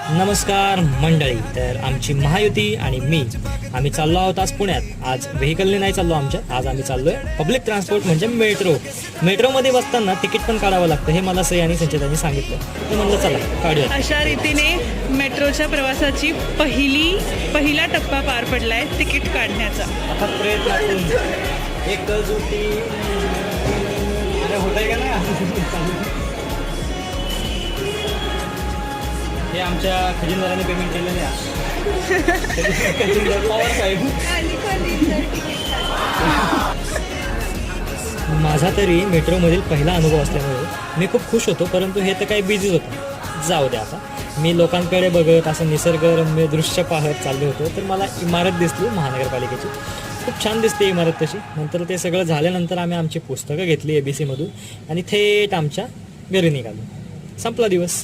नमस्कार मंडळी. तर आमची महायुती आणि आम्ही चाललो आहोत आज पुण्यात. आज व्हेकलने नाही चाललो आज आम्ही चाललोय पब्लिक ट्रान्सपोर्ट म्हणजे मेट्रोमध्ये बसताना तिकीट पण काढावं लागतं हे मला सई आणि संचितांनी सांगितलं. तर म्हणलं चला काढूया. अशा रीतीने मेट्रोच्या प्रवासाची पहिला टप्पा पार पडलाय तिकीट काढण्याचा. आता प्रयत्न एक जुटी होत आहे का ना. हे आमच्या खजिनदाराने पेमेंट केलेलं आहे. खजिनदार पवार साहेब. माझा तरी मेट्रोमधील पहिला अनुभव असल्यामुळे मी खूप खुश होतो, परंतु हे तर काही बिझीच होतं. जाऊ द्या, आता मी लोकांकडे बघत असं निसर्गरम्य दृश्य पाहत चाललो होतो, तर मला इमारत दिसली महानगरपालिकेची. खूप छान दिसते इमारत तशी. नंतर ते सगळं झाल्यानंतर आम्ही आमची पुस्तकं घेतली ABC मधून आणि थेट आमच्या घरी निघालो. संपला दिवस.